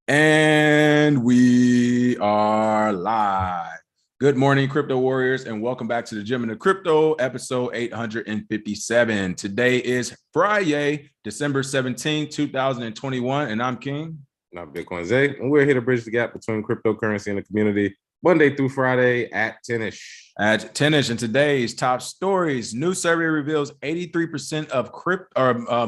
And we are live. Good morning, crypto warriors, and welcome back to the Gym in the Crypto, episode 857. Today is Friday, December 17, 2021, and I'm King. And I'm Bitcoin Zay, and we're here to bridge the gap between cryptocurrency and the community Monday through Friday at 10-ish. At 10-ish, and today's top stories. New survey reveals 83% of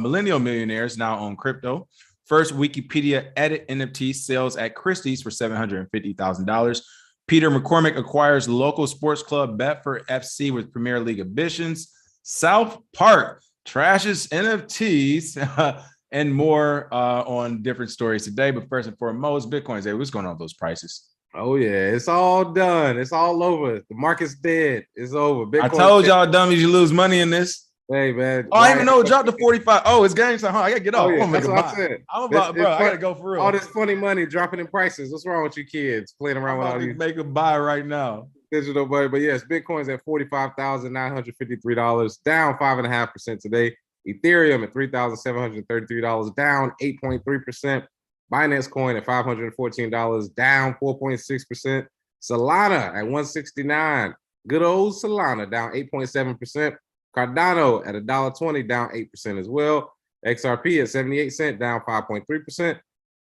millennial millionaires now own crypto. First Wikipedia edit NFT sales at Christie's for $750,000. Peter McCormack acquires local sports club Bedford FC with Premier League ambitions. South Park trashes NFTs and more on different stories today. But first and foremost, Bitcoin. What's going on with those prices? Oh, yeah. It's all done. It's all over. The market's dead. It's over. Bitcoin I told y'all dummies you lose money in this. Hey, man. Oh, I didn't even know it dropped to 45. Oh, it's game time. Huh? I got to get off. Oh, yeah. That's what I said. I'm about, bro, I got to go for real. All this funny money dropping in prices. What's wrong with you kids playing around with all these? Make a buy right now. Digital money. But yes, Bitcoin's at $45,953, down 5.5% today. Ethereum at $3,733, down 8.3%. Binance Coin at $514, down 4.6%. Solana at $169. Good old Solana down 8.7%. Cardano at $1.20, down 8% as well. XRP at 78 cents, down 5.3%.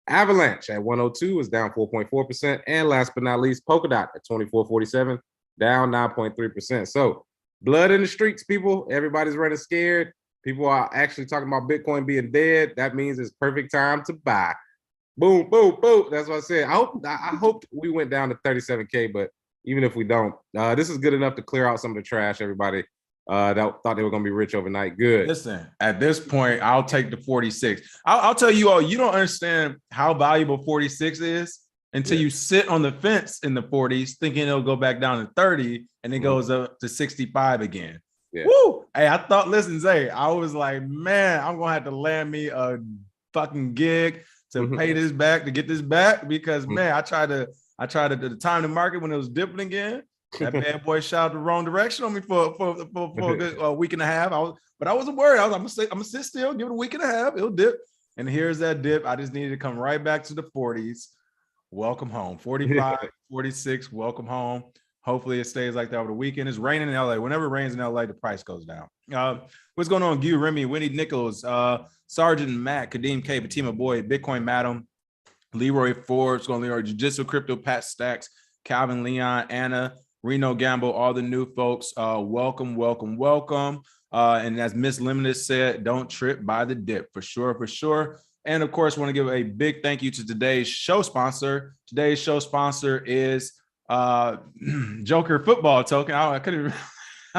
Avalanche at 102 is down 4.4%. And last but not least, Polkadot at 24.47, down 9.3%. So blood in the streets, people. Everybody's running scared. People are actually talking about Bitcoin being dead. That means it's perfect time to buy. Boom, boom, boom. That's what I said. I hope we went down to 37K, but even if we don't, this is good enough to clear out some of the trash, everybody. That thought they were going to be rich overnight. Good. Listen, at this point, I'll take the 46. I'll tell you all, you don't understand how valuable 46 is until you sit on the fence in the 40s thinking it'll go back down to 30 and it goes up to 65 again. Yeah. Woo! Hey, I thought, listen, Zay, I was like, man, I'm going to have to land me a fucking gig to pay this back, to get this back, because, man, I tried to the time the market when it was dipping again. That bad boy shot the wrong direction on me for a good week and a half. But I wasn't worried. I was like, I'm gonna sit still, give it a week and a half, it'll dip. And here's that dip. I just needed to come right back to the 40s. Welcome home. 45, 46, welcome home. Hopefully it stays like that over the weekend. It's raining in LA. Whenever it rains in LA, the price goes down. What's going on? Gu, Remy, Winnie Nichols, Sergeant Matt, Kadeem K, Fatima Boy, Bitcoin Madam, Leroy Forbes, going Leroy, Jiu-Jitsu Crypto, Pat Stacks, Calvin Leon, Anna, Reno Gamble, all the new folks, welcome. And as Miss Limited said, don't trip by the dip, for sure. And of course, want to give a big thank you to today's show sponsor. Today's show sponsor is JokerFootball Token. I couldn't even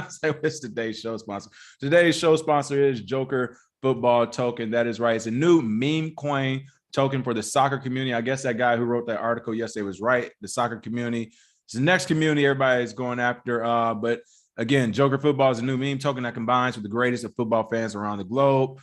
say what's today's show sponsor. Today's show sponsor is JokerFootball Token. That is right. It's a new meme coin token for the soccer community. I guess that guy who wrote that article yesterday was right. The soccer community. It's the next community everybody's going after. But again, Joker Football is a new meme token that combines with the greatest of football fans around the globe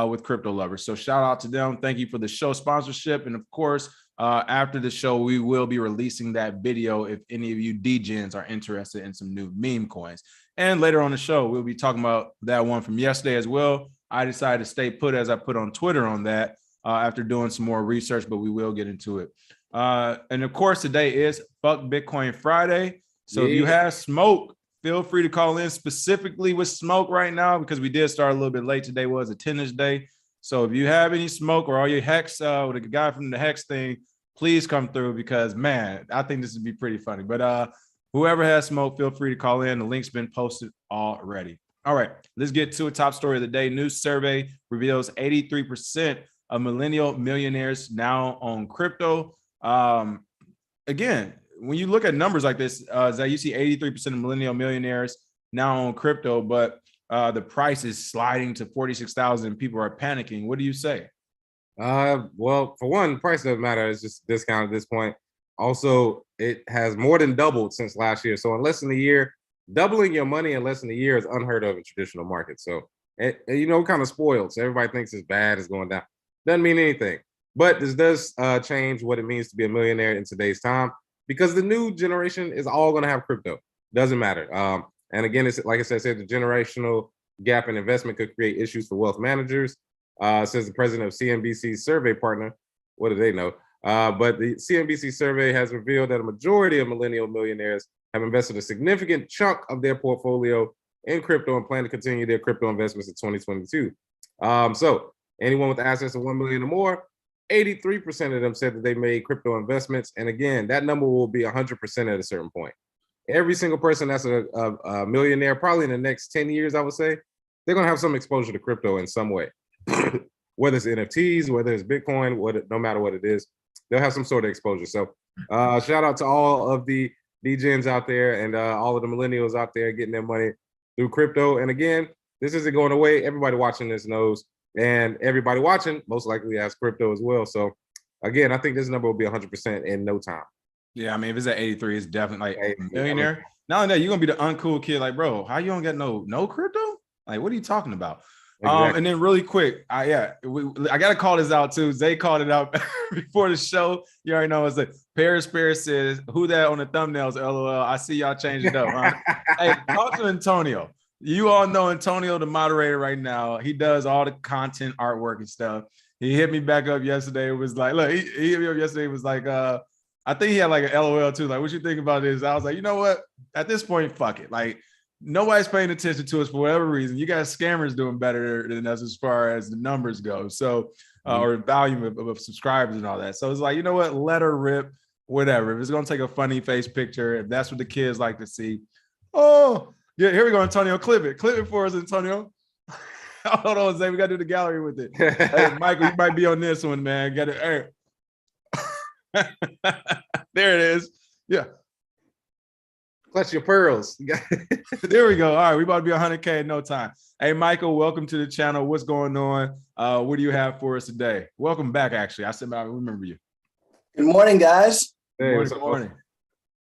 with crypto lovers. So shout out to them. Thank you for the show sponsorship. And of course, after the show, we will be releasing that video if any of you DGens are interested in some new meme coins. And later on the show, we'll be talking about that one from yesterday as well. I decided to stay put, as I put on Twitter on that after doing some more research, but we will get into it. And of course, today is Fuck Bitcoin Friday. So if you have smoke, feel free to call in specifically with smoke right now, because we did start a little bit late. Today was a 10-ish day. So if you have any smoke or all your Hex, with the guy from the Hex thing, please come through, because, man, I think this would be pretty funny. But whoever has smoke, feel free to call in. The link's been posted already. All right, let's get to a top story of the day. New survey reveals 83% of millennial millionaires now own crypto. Again, when you look at numbers like this, you see 83% of millennial millionaires now own crypto, but the price is sliding to 46,000 and people are panicking. What do you say? Well, for one, price doesn't matter. It's just discount at this point. Also, it has more than doubled since last year. So in less than a year, doubling your money in less than a year is unheard of in traditional markets. So, kind of spoiled. So everybody thinks it's bad, it's going down. Doesn't mean anything. But this does change what it means to be a millionaire in today's time, because the new generation is all going to have crypto. Doesn't matter. And again, it's like I said, the generational gap in investment could create issues for wealth managers. Says the president of CNBC's survey partner. What do they know? But the CNBC survey has revealed that a majority of millennial millionaires have invested a significant chunk of their portfolio in crypto and plan to continue their crypto investments in 2022. So anyone with assets of 1 million or more, 83% of them said that they made crypto investments. And again, that number will be 100% at a certain point. Every single person that's a millionaire, probably in the next 10 years, I would say, they're going to have some exposure to crypto in some way. Whether it's NFTs, whether it's Bitcoin, no matter what it is, they'll have some sort of exposure. So shout out to all of the DGens out there and all of the millennials out there getting their money through crypto. And again, this isn't going away. Everybody watching this knows, and everybody watching most likely has crypto as well. So again, I think this number will be 100% in no time. Yeah, I mean, if it's at 83, it's definitely like a millionaire. Not only that, you're gonna be the uncool kid, like, bro, how you don't get no crypto? Like, what are you talking about? Exactly. And then really quick, I gotta call this out too. Zay called it out before the show. You already know it's like Paris says, who that on the thumbnails, LOL. I see y'all changed it up, huh? Hey, talk to Antonio. You all know Antonio, the moderator right now. He does all the content, artwork, and stuff. He hit me back up yesterday. It was like, look, he hit me up yesterday. It was like, I think he had like an LOL too. Like, what you think about this? I was like, you know what? At this point, fuck it. Like, nobody's paying attention to us for whatever reason. You got scammers doing better than us as far as the numbers go. So, or volume of subscribers and all that. So it's like, you know what? Let her rip, whatever. If it's going to take a funny face picture, if that's what the kids like to see. Oh, yeah, here we go, Antonio. Clip it for us, Antonio. Hold on, Zay. We got to do the gallery with it. Hey, Michael, you might be on this one, man. Got it. Hey. There it is. Yeah. Clutch your pearls. There we go. All right, we about to be 100K in no time. Hey, Michael, welcome to the channel. What's going on? What do you have for us today? Welcome back, actually. I said I remember you. Good morning, guys. Hey, good morning.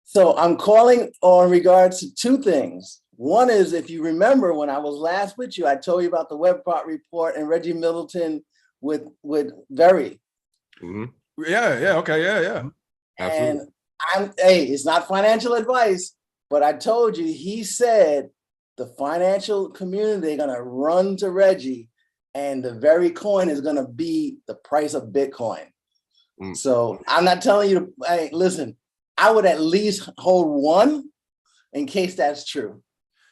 So I'm calling on regards to two things. One is, if you remember when I was last with you, I told you about the Webpart report and Reggie Middleton with Very. Mm-hmm. Yeah. Okay. Yeah. Absolutely. And it's not financial advice, but I told you, he said the financial community, they're going to run to Reggie and the very coin is going to be the price of Bitcoin. So I'm not telling you to, hey, listen, I would at least hold one in case that's true.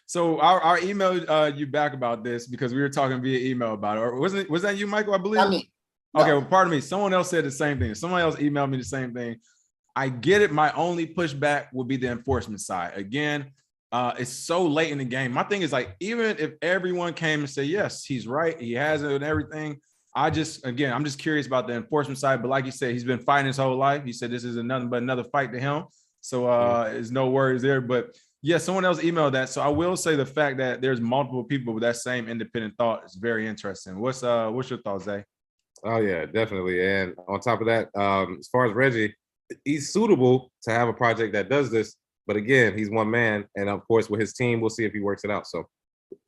So our email you back about this because we were talking via email about it. Or was that you, Michael, I believe? I mean, no. Okay, well, pardon me. Someone else said the same thing. Someone else emailed me the same thing. I get it. My only pushback would be the enforcement side. Again, it's so late in the game. My thing is like, even if everyone came and said, yes, he's right, he has it and everything. I'm just curious about the enforcement side. But like you said, he's been fighting his whole life. He said this is another fight to him. So there's no worries there. But yeah, someone else emailed that. So I will say the fact that there's multiple people with that same independent thought is very interesting. What's your thoughts, Zay? Oh yeah, definitely. And on top of that, as far as Reggie, he's suitable to have a project that does this. But again, he's one man, and of course, with his team, we'll see if he works it out. So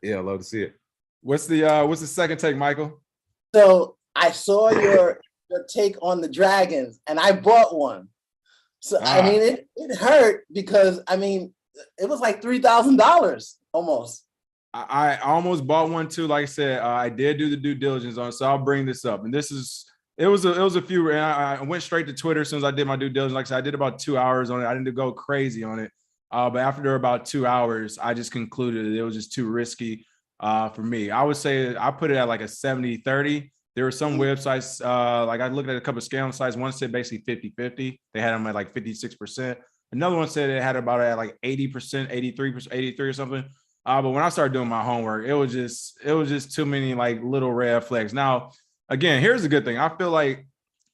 yeah, I'd love to see it. What's the second take, Michael? So I saw your take on the dragons, and I bought one. So I mean, it hurt because I mean, it was like $3,000 almost. I almost bought one too. Like I said, I did do the due diligence on it, so I'll bring this up. And it was a few. And I went straight to Twitter as soon as I did my due diligence. Like I said, I did about 2 hours on it. I didn't go crazy on it, but after about 2 hours, I just concluded that it was just too risky for me. I would say I put it at like a 70-30. There were some websites, like I looked at a couple of scam sites. One said basically 50-50. They had them at like 56%. Another one said it had about at like 80%, 83%, 83 or something. But when I started doing my homework, it was just too many like little red flags. Now, again, here's the good thing. I feel like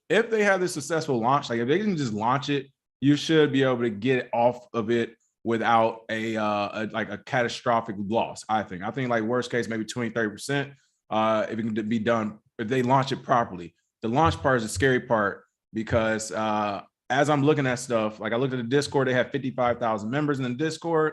if they have this successful launch, like if they can just launch it, you should be able to get off of it without a catastrophic loss. I think like worst case, maybe 20-30%. If it can be done, if they launch it properly. The launch part is the scary part because as I'm looking at stuff, like I looked at the Discord, they have 55,000 members in the Discord.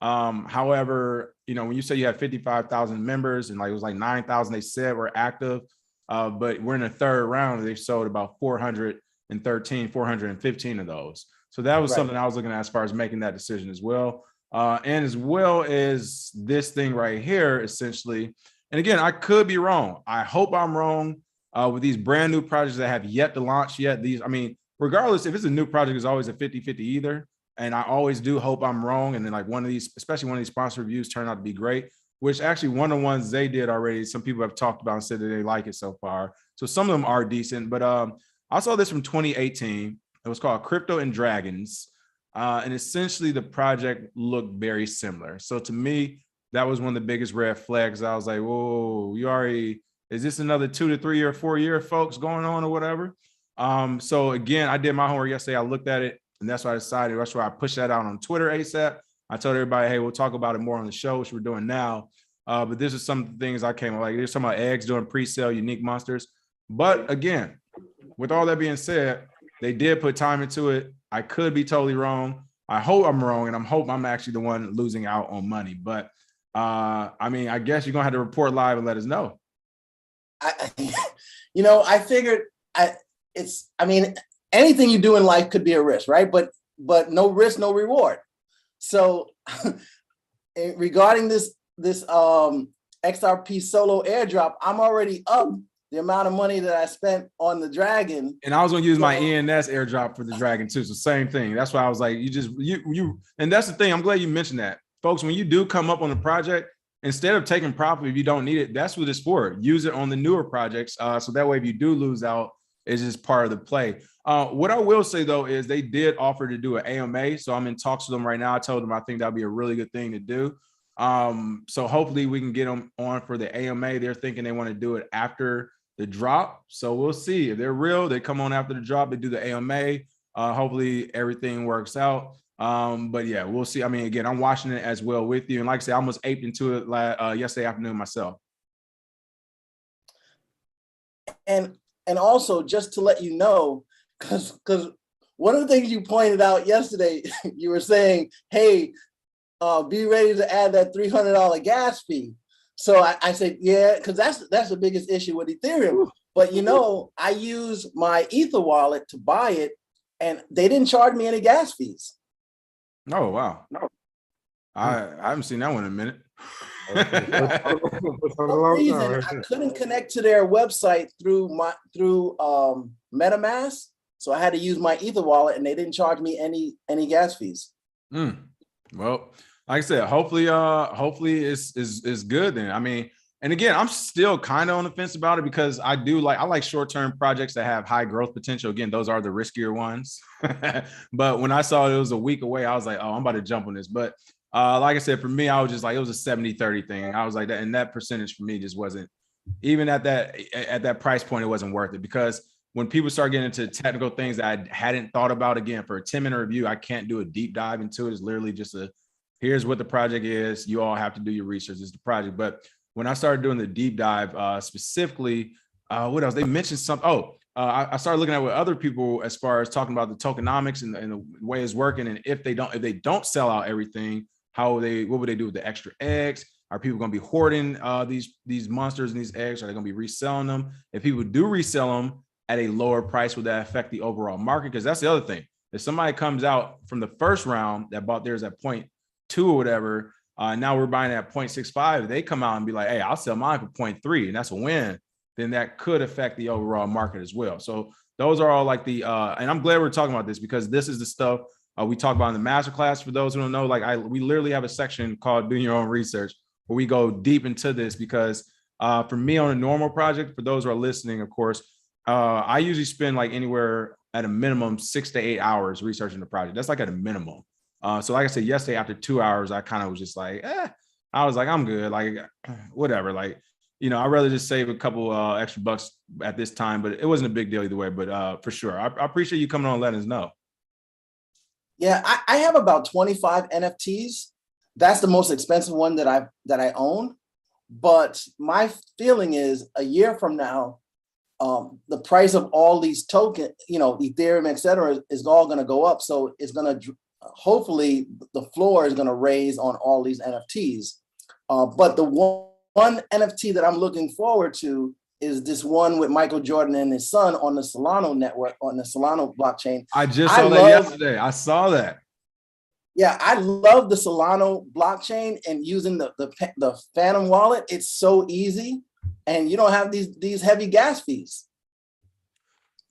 However, you know, when you say you have 55,000 members and like it was like 9,000 they said were active, but we're in the third round, they've sold about 415 of those. So that was something I was looking at as far as making that decision as well. And as well as this thing right here, essentially. And again, I could be wrong. I hope I'm wrong with these brand new projects that have yet to launch yet. regardless, if it's a new project, it's always a 50-50 either. And I always do hope I'm wrong. And then like one of these, especially one of these sponsor reviews turn out to be great, which actually one of the ones they did already, some people have talked about and said that they like it so far. So some of them are decent, but I saw this from 2018. It was called Crypto and Dragons. And essentially the project looked very similar. So to me, that was one of the biggest red flags. I was like, whoa, is this another 2 to 3 or 4 year folks going on or whatever? So again, I did my homework yesterday. I looked at it and that's why I decided, that's why I pushed that out on Twitter ASAP. I told everybody, hey, we'll talk about it more on the show, which we're doing now. But this is some things I came up, like there's some eggs doing pre-sale, unique monsters. But again, with all that being said, they did put time into it. I could be totally wrong. I hope I'm wrong, and I'm hoping I'm actually the one losing out on money. But I mean, I guess you're gonna have to report live and let us know. I figured anything you do in life could be a risk, right? But no risk, no reward. So regarding this XRP solo airdrop, I'm already up the amount of money that I spent on the Dragon. And I was gonna use my ENS airdrop for the Dragon too. So same thing. That's why I was like, you and that's the thing. I'm glad you mentioned that. Folks, when you do come up on a project, instead of taking profit if you don't need it, that's what it's for. Use it on the newer projects. So that way, if you do lose out, it's just part of the play. What I will say though is they did offer to do an AMA. So I'm in talks with them right now. I told them I think that'd be a really good thing to do. So hopefully we can get them on for the AMA. They're thinking they want to do it after the drop. So we'll see if they're real. They come on after the drop. They do the AMA. Hopefully everything works out. But yeah, we'll see. I mean, again, I'm watching it as well with you. And like I said, I almost aped into it yesterday afternoon myself. And also just to let you know, because one of the things you pointed out yesterday, you were saying, hey, be ready to add that $300 gas fee. So I said, yeah, because that's the biggest issue with Ethereum. But I use my Ether wallet to buy it, and they didn't charge me any gas fees. Oh wow! No, I haven't seen that one in a minute. For some reason, I couldn't connect to their website through MetaMask, so I had to use my Ether wallet, and they didn't charge me any gas fees. Well, like I said, hopefully it's good then. I mean, and again, I'm still kind of on the fence about it because I like short-term projects that have high growth potential. Again, those are the riskier ones. But when I saw it was a week away, I was like, oh, I'm about to jump on this. But like I said, for me, I was just like, it was a 70-30 thing. I was like that, and that percentage for me just wasn't, even at that price point, it wasn't worth it, because when people start getting into technical things that I hadn't thought about, again, for a 10-minute review, I can't do a deep dive into it. It's literally just here's what the project is. You all have to do your research. It's the project. But when I started doing the deep dive, specifically, what else? They mentioned something. I started looking at what other people, as far as talking about the tokenomics and the way it's working. And if they don't sell out everything, what would they do with the extra eggs? Are people going to be hoarding these monsters and these eggs? Are they going to be reselling them? If people do resell them at a lower price, would that affect the overall market? Because that's the other thing. If somebody comes out from the first round that bought theirs at 0.2 or whatever, now we're buying at 0.65. They come out and be like, hey, I'll sell mine for 0.3, and that's a win. Then that could affect the overall market as well. So those are all like and I'm glad we're talking about this, because this is the stuff we talk about in the masterclass. For those who don't know, we literally have a section called Doing Your Own Research, where we go deep into this, because for me on a normal project, for those who are listening, of course, I usually spend like anywhere at a minimum 6 to 8 hours researching the project. That's like at a minimum. So like I said, yesterday, after 2 hours, I kind of was just like, I was like, I'm good. Like, whatever. Like, I'd rather just save a couple extra bucks at this time, but it wasn't a big deal either way. But for sure, I appreciate you coming on and letting us know. Yeah, I have about 25 NFTs. That's the most expensive one that I own. But my feeling is a year from now, the price of all these tokens, Ethereum, et cetera, is all going to go up. So it's going to, hopefully the floor is going to raise on all these NFTs. But the one NFT that I'm looking forward to is this one with Michael Jordan and his son on the Solana network, on the Solana blockchain. I just saw that yesterday. I saw that. Yeah, I love the Solana blockchain and using the Phantom wallet. It's so easy, and you don't have these heavy gas fees.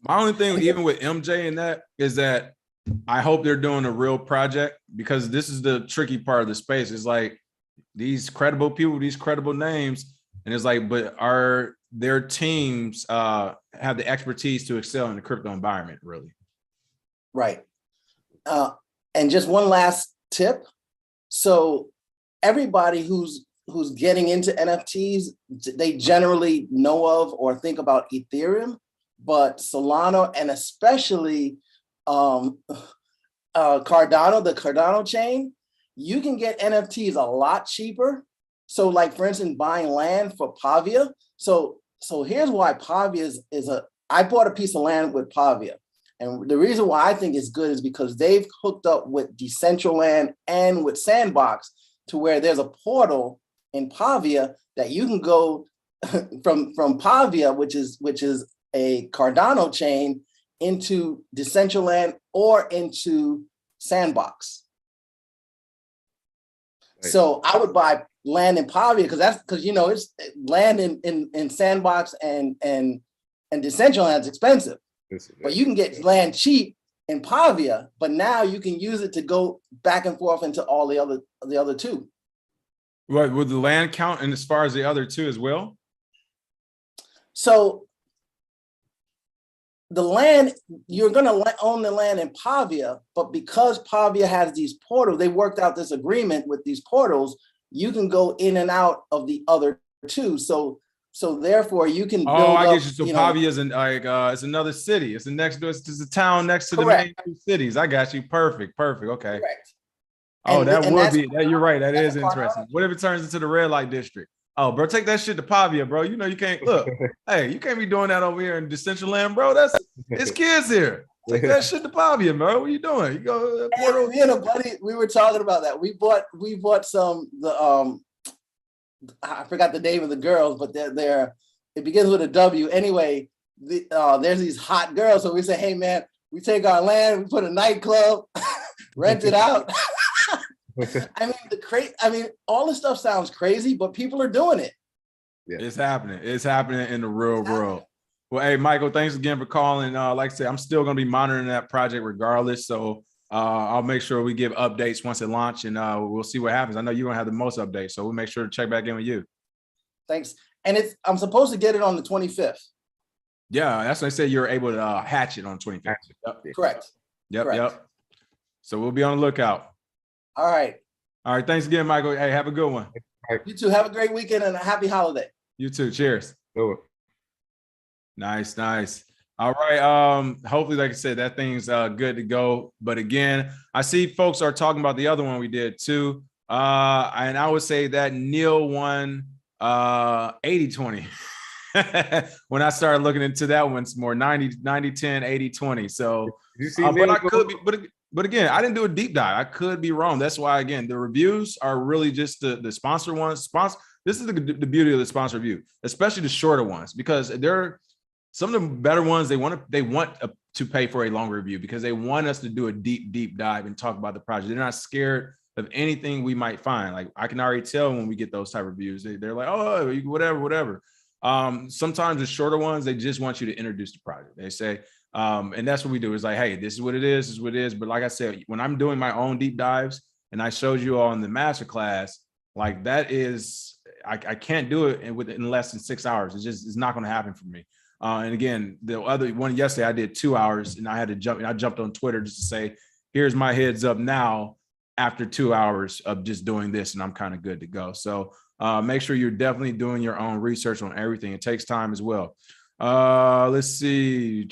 My only thing, even with MJ and that, is that I hope they're doing a real project, because this is the tricky part of the space. It's like these credible people, these credible names, and it's like, but are their teams have the expertise to excel in the crypto environment, really? Right. And just one last tip. So everybody who's getting into NFTs, they generally know of or think about Ethereum, but Solana, and especially Cardano, the Cardano chain, you can get NFTs a lot cheaper. So like, for instance, buying land for Pavia. So here's why Pavia I bought a piece of land with Pavia. And the reason why I think it's good is because they've hooked up with Decentraland and with Sandbox, to where there's a portal in Pavia that you can go from Pavia, which is a Cardano chain, into Decentraland or into Sandbox. Right. So I would buy land in Pavia because it's land in Sandbox and Decentraland is expensive. But you can get land cheap in Pavia, but now you can use it to go back and forth into all the other two. Right, would the land count, and as far as the other two as well? So the land, you're going to own the land in Pavia, but because Pavia has these portals, they worked out this agreement with these portals, you can go in and out of the other two. So therefore you can build I get you. So Pavia is it's another city. It's it's a town next to Correct. The main two cities. I got you. Perfect. Okay. Correct. Oh, you're right. That is interesting. What if it turns into the red light district? Oh, bro, take that shit to Pavia, bro. You know you can't look. Hey, you can't be doing that over here in Decentraland, bro. It's kids here. Take that shit to Pavia, bro. What are you doing? You go. Hey, me and a buddy, we were talking about that. We bought some I forgot the name of the girls, but they're it begins with a W. Anyway, there's these hot girls. So we say, hey man, we take our land, we put a nightclub, rent it out. I mean, all this stuff sounds crazy, but people are doing it. Yeah. It's happening. It's happening in the real world. Well, hey, Michael, thanks again for calling. Like I said, I'm still going to be monitoring that project regardless. So I'll make sure we give updates once it launches, and we'll see what happens. I know you're going to have the most updates, so we'll make sure to check back in with you. Thanks. And I'm supposed to get it on the 25th. Yeah, that's what I said. You're able to hatch it on 25th. Yep. Correct. Yep. So we'll be on the lookout. All right. Thanks again, Michael. Hey, have a good one. You too. Have a great weekend and a happy holiday. You too. Cheers. Nice. All right. Hopefully, like I said, that thing's good to go. But again, I see folks are talking about the other one we did too. And I would say that Neil won 80-20. When I started looking into that one, it's more 90-10, 80-20. So, but I could be, but again, I didn't do a deep dive. I could be wrong. That's why, again, the reviews are really just the sponsor ones. This is the beauty of the sponsor review, especially the shorter ones, because they're some of the better ones. They want to pay for a longer review because they want us to do a deep dive and talk about the project. They're not scared of anything we might find. Like I can already tell when we get those type of reviews, they're like, oh, whatever. Sometimes the shorter ones, they just want you to introduce the project. They say, and that's what we do. It's like, hey, this is what it is. This is what it is. But like I said, when I'm doing my own deep dives, and I showed you all in the masterclass, like that is, I can't do it in less than 6 hours. It's not going to happen for me. And again, the other one yesterday, I did 2 hours, and I jumped on Twitter just to say, here's my heads up now after 2 hours of just doing this, and I'm kind of good to go. So make sure you're definitely doing your own research on everything. It takes time as well. Let's see.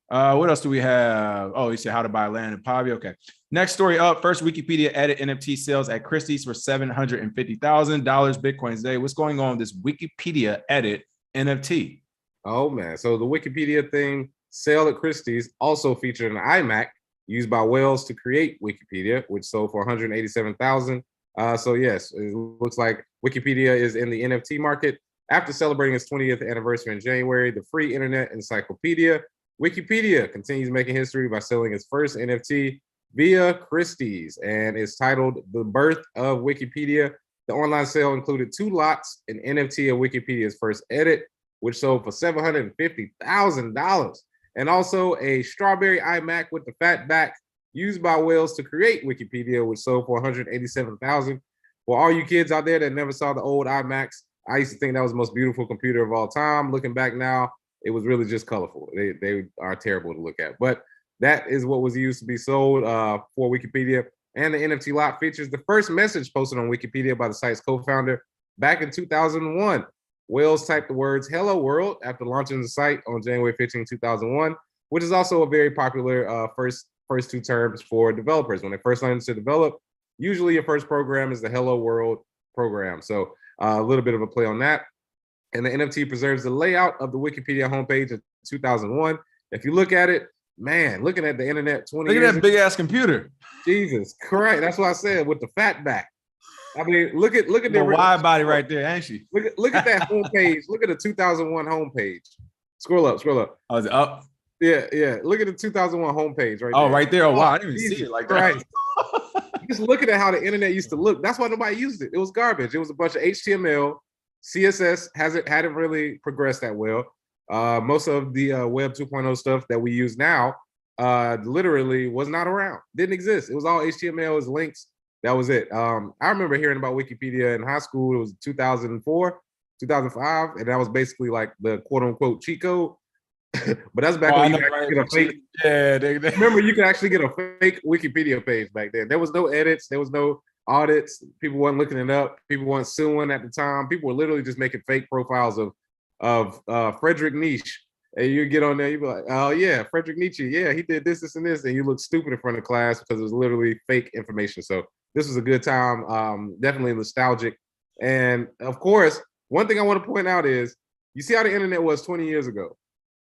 What else do we have? Oh, you said how to buy land in Pavia. Okay. Next story up. First Wikipedia edit NFT sales at Christie's for $750,000 Bitcoin today. What's going on with this Wikipedia edit NFT? Oh man. So the Wikipedia thing, sale at Christie's, also featured an iMac used by Wells to create Wikipedia, which sold for $187,000. So yes, it looks like Wikipedia is in the NFT market. After celebrating its 20th anniversary in January, the free internet encyclopedia, Wikipedia continues making history by selling its first NFT via Christie's, and it's titled The Birth of Wikipedia. The online sale included 2 lots, an NFT of Wikipedia's first edit, which sold for $750,000. and also a strawberry iMac with the fat back used by whales to create Wikipedia, which sold for $187,000. For all you kids out there that never saw the old iMacs, I used to think that was the most beautiful computer of all time. Looking back now, it was really just colorful. They are terrible to look at, but that is what was used to be sold for Wikipedia. And the NFT lot features the first message posted on Wikipedia by the site's co-founder back in 2001. Whales typed the words "Hello World" after launching the site on January 15, 2001, which is also a very popular first two terms for developers. When they first learn to develop, usually your first program is the Hello World program. So a little bit of a play on that. And the NFT preserves the layout of the Wikipedia homepage in 2001. If you look at it, man, looking at the internet 20 years Look at that big ass computer. Jesus Christ. That's what I said with the fat back. I mean, look at the wide body right there, ain't she? Look at that homepage. Look at the 2001 homepage. Scroll up. Oh, is it up? Yeah. Look at the 2001 homepage right there. Oh, right there. Oh, wow, I didn't even see it like that. Right. Just looking at how the internet used to look. That's why nobody used it. It was garbage. It was a bunch of HTML. CSS hadn't really progressed that well. Most of the Web 2.0 stuff that we use now literally was not around. Didn't exist. It was all HTML, it was links. That was it. I remember hearing about Wikipedia in high school. It was 2004, 2005, and that was basically like the quote unquote cheat code. But that's back when you could actually get a fake. Yeah, remember you could actually get a fake Wikipedia page back then. There was no edits. There was no audits. People weren't looking it up. People weren't suing at the time. People were literally just making fake profiles of Frederick Nietzsche. And you get on there, you be like, oh yeah, Frederick Nietzsche. Yeah, he did this, and this. And you look stupid in front of class because it was literally fake information. So this was a good time. Definitely nostalgic. And of course, one thing I want to point out is, you see how the internet was 20 years ago.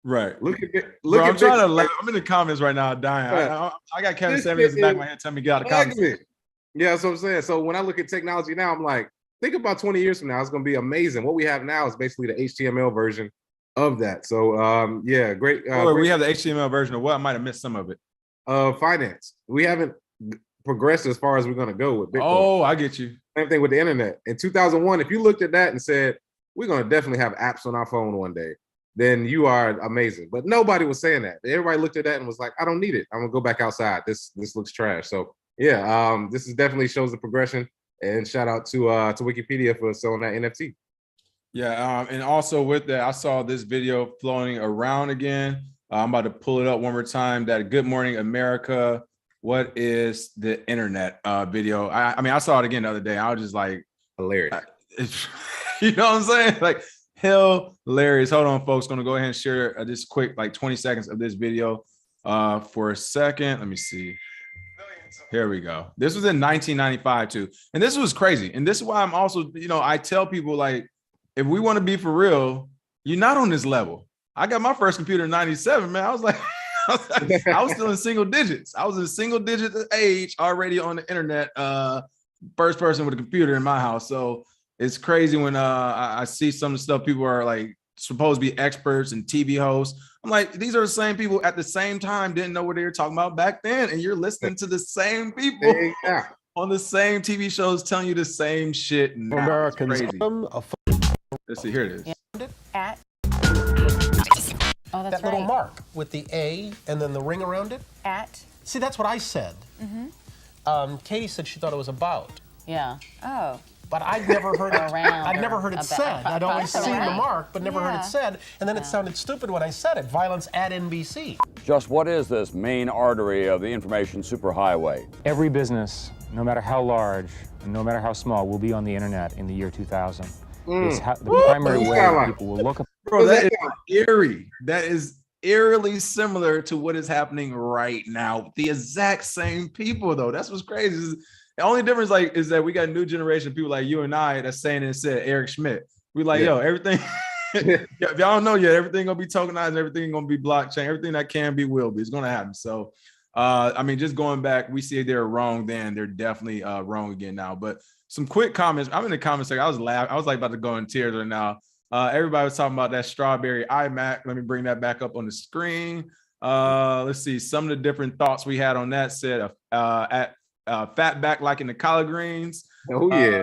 Right. Look at it. Bro, I'm trying to laugh. I'm in the comments right now, dying. Right. I got Kevin Samuels in the back of my head telling me get out of the comments. Yeah, that's what I'm saying. So when I look at technology now, I'm like, think about 20 years from now, it's going to be amazing. What we have now is basically the HTML version of that. So yeah, great. Great. We have the HTML version of what? I might have missed some of it. Finance. We haven't progressed as far as we're going to go with Bitcoin. Oh, I get you. Same thing with the internet. In 2001, if you looked at that and said, we're going to definitely have apps on our phone one day, then you are amazing. But nobody was saying that. Everybody looked at that and was like, I don't need it. I'm going to go back outside. This looks trash. So yeah, this is definitely shows the progression. And shout out to Wikipedia for selling that NFT. Yeah, and also with that, I saw this video floating around again. I'm about to pull it up one more time. That Good Morning America, what is the internet video? I mean, I saw it again the other day. I was just like, hilarious. You know what I'm saying? Like, hilarious. Hold on, folks. Going to go ahead and share this quick, like 20 seconds of this video for a second. Let me see. Here we go. This was in 1995 too. And this was crazy. And this is why I'm also, I tell people, like, if we want to be for real, you're not on this level. I got my first computer in 97, man. I was like, I was still in single digits. I was in single digit age already on the internet. First person with a computer in my house. So it's crazy when I see some of the stuff people are like supposed to be experts and TV hosts. I'm like, these are the same people at the same time didn't know what they were talking about back then. And you're listening to the same people on the same TV shows telling you the same shit. Americans. Let's see, here it is. At that's that little mark with the A and then the ring around it. At. See, that's what I said. Mm-hmm. Katie said she thought it was about. Yeah. Oh. But I'd never heard it. I'd never heard it said. I'd always seen the mark, but never heard it said. And then it sounded stupid when I said it. Violence at NBC. Just what is this main artery of the information superhighway? Every business, no matter how large, and no matter how small, will be on the internet in the year 2000. It's the primary way people will look up. Bro, that is eerie. That is eerily similar to what is happening right now. The exact same people, though. That's what's crazy. The only difference, like, is that we got new generation of people like you and I that's saying it said Eric Schmidt. We like, yo, everything. If y'all don't know yet, everything gonna be tokenized, everything gonna be blockchain, everything that can be will be. It's gonna happen. So, I mean, just going back, we see they're wrong then. They're definitely wrong again now. But some quick comments. I'm in the comment section. I was laughing. I was like about to go in tears right now. Everybody was talking about that strawberry iMac. Let me bring that back up on the screen. Let's see some of the different thoughts we had on that. Said at fat back like in the collard greens. Oh yeah.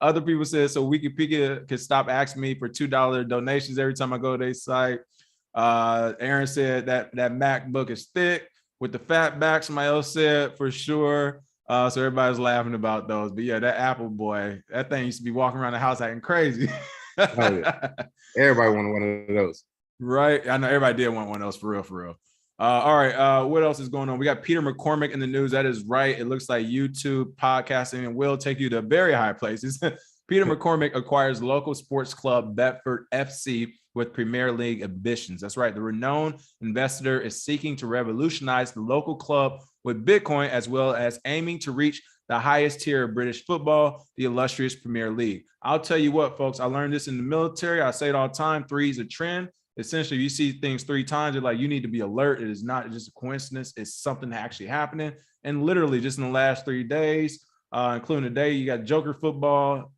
Other people said so Wikipedia could stop asking me for $2 donations every time I go to their site. Aaron said that MacBook is thick with the fat back. Somebody else said for sure. So everybody's laughing about those. But yeah, that Apple boy, that thing used to be walking around the house acting crazy. Oh, yeah. Everybody wanted one of those. Right. I know everybody did want one of those for real. All right. What else is going on? We got Peter McCormack in the news. That is right. It looks like YouTube podcasting and will take you to very high places. Peter McCormack acquires local sports club Bedford FC with Premier League ambitions. That's right. The renowned investor is seeking to revolutionize the local club with Bitcoin, as well as aiming to reach the highest tier of British football, the illustrious Premier League. I'll tell you what, folks, I learned this in the military. I say it all the time. 3 is a trend. Essentially, you see things 3 times, you're like, you need to be alert. It is not just a coincidence. It's something actually happening. And literally just in the last 3 days, including today, you got JokerFootball.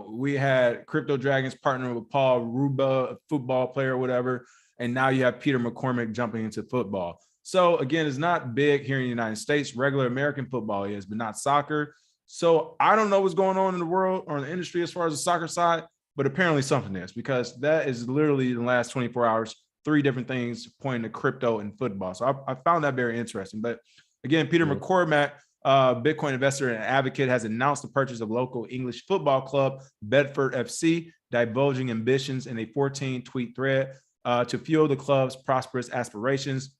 We had Crypto Dragons partnering with Paul Ruba, a football player or whatever. And now you have Peter McCormack jumping into football. So again, it's not big here in the United States. Regular American football is, but not soccer. So I don't know what's going on in the world or in the industry as far as the soccer side, but apparently something is, because that is literally in the last 24 hours, 3 different things pointing to crypto and football. So I found that very interesting. But again, Peter McCormack, Bitcoin investor and advocate, has announced the purchase of local English football club Bedford FC, divulging ambitions in a 14-tweet thread to fuel the club's prosperous aspirations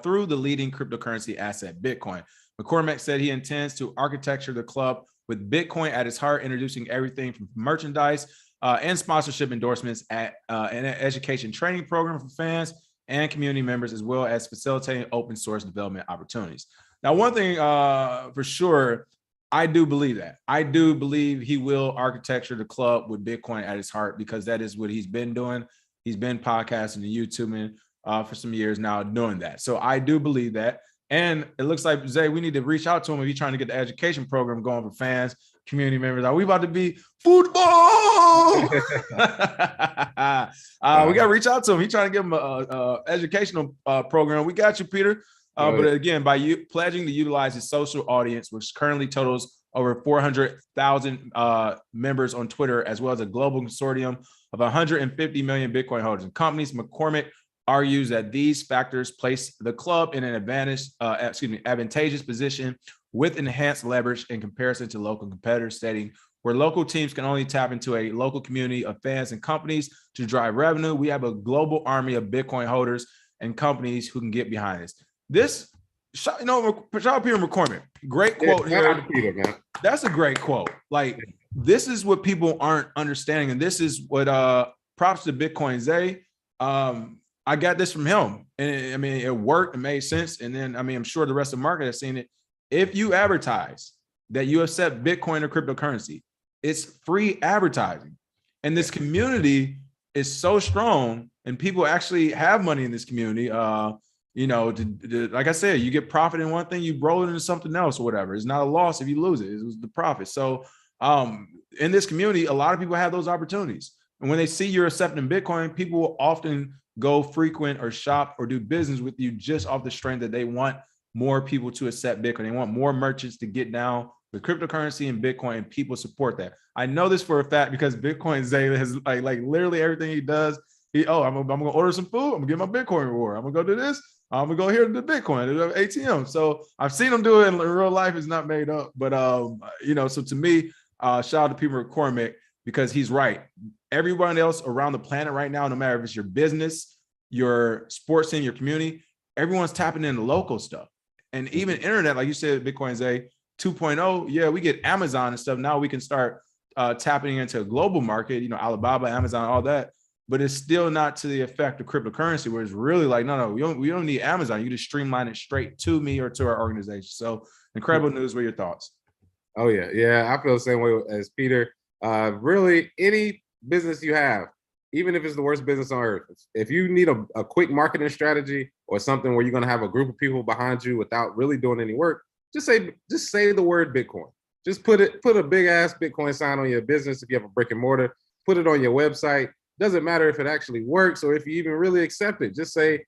through the leading cryptocurrency asset, Bitcoin. McCormack said he intends to architecture the club with Bitcoin at its heart, introducing everything from merchandise and sponsorship endorsements at an education training program for fans and community members, as well as facilitating open source development opportunities. Now, one thing for sure, I do believe that. I do believe he will architecture the club with Bitcoin at its heart, because that is what he's been doing. He's been podcasting and YouTubing for some years now doing that. So I do believe that. And it looks like, Zay, we need to reach out to him if he's trying to get the education program going for fans, community members. Are we about to be football? We got to reach out to him. He's trying to give him a educational program. We got you, Peter. But again, by you pledging to utilize his social audience, which currently totals over 400,000 members on Twitter, as well as a global consortium of 150 million Bitcoin holders and companies, McCormack argues that these factors place the club in an advantageous position with enhanced leverage in comparison to local competitors, stating, where local teams can only tap into a local community of fans and companies to drive revenue, we have a global army of Bitcoin holders and companies who can get behind this. This, shout out Peter McCormack. Great quote here. Peter, man. That's a great quote. Like, this is what people aren't understanding, and this is what props to Bitcoin Zay. I got this from him, and I mean, it worked. It made sense. And then, I mean, I'm sure the rest of the market has seen it. If you advertise that you accept Bitcoin or cryptocurrency, it's free advertising. And this community is so strong, and people actually have money in this community. Like I said, you get profit in one thing, you roll it into something else or whatever. It's not a loss if you lose it. It was the profit. So in this community, a lot of people have those opportunities. And when they see you're accepting Bitcoin, people will often go frequent or shop or do business with you just off the strength that they want more people to accept Bitcoin. They want more merchants to get down with cryptocurrency and Bitcoin, and people support that. I know this for a fact because Bitcoin Zay has like literally everything he does. I'm gonna order some food. I'm gonna get my Bitcoin reward. I'm gonna go do this. I'm gonna go here to the Bitcoin ATM. So I've seen him do it in real life. It's not made up, but so to me, shout out to Peter McCormack, because he's right. Everyone else around the planet right now, no matter if it's your business, your sports team, your community, everyone's tapping into local stuff. And even internet, like you said, Bitcoin Zay 2.0, yeah, we get Amazon and stuff. Now we can start tapping into a global market, Alibaba, Amazon, all that. But it's still not to the effect of cryptocurrency, where it's really like, no, we don't need Amazon. You just streamline it straight to me or to our organization. So incredible news. What are your thoughts? Oh, yeah. Yeah, I feel the same way as Peter. Really, any business you have, even if it's the worst business on earth, if you need a quick marketing strategy or something where you're going to have a group of people behind you without really doing any work, just say the word Bitcoin. Just put a big ass Bitcoin sign on your business. If you have a brick and mortar, put it on your website. Doesn't matter if it actually works or if you even really accept it. Just say,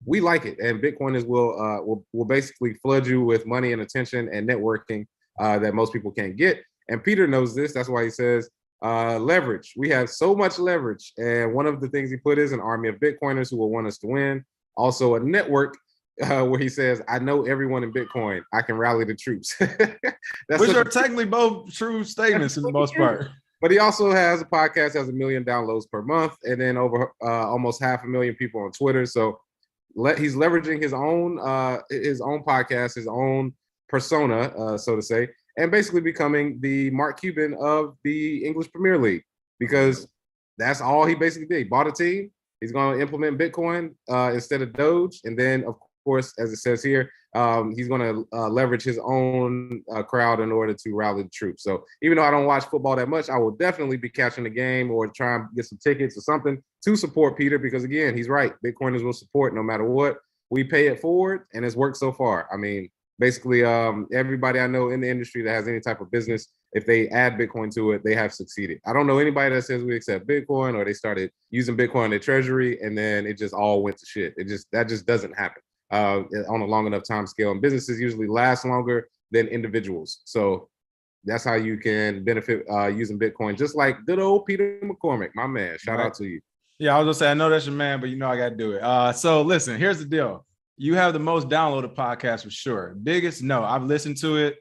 we like it. And Bitcoin will basically flood you with money and attention and networking that most people can't get. And Peter knows this. That's why he says Leverage. We have so much leverage. And one of the things he put is an army of Bitcoiners who will want us to win. Also a network where he says, I know everyone in Bitcoin. I can rally the troops. Which are technically both true statements in the most part. But he also has a podcast, has 1 million downloads per month, and then over almost 500,000 people on Twitter. So he's leveraging his own podcast, his own persona, so to say, and basically becoming the Mark Cuban of the English Premier League, because that's all he basically did. He bought a team. He's going to implement Bitcoin instead of Doge. And then, of course, as it says here, he's going to leverage his own crowd in order to rally the troops. So even though I don't watch football that much, I will definitely be catching the game or try and get some tickets or something to support Peter, because, again, he's right. Bitcoiners will support no matter what. We pay it forward, and it's worked so far. I mean, basically, everybody I know in the industry that has any type of business, if they add Bitcoin to it, they have succeeded. I don't know anybody that says we accept Bitcoin or they started using Bitcoin in their treasury and then it just all went to shit. That just doesn't happen on a long enough time scale. And businesses usually last longer than individuals. So that's how you can benefit using Bitcoin, just like good old Peter McCormack, my man. Shout out to you. Yeah, I was gonna say, I know that's your man, but you know I gotta do it. So listen, here's the deal. You have the most downloaded podcast for sure. Biggest, no, I've listened to it.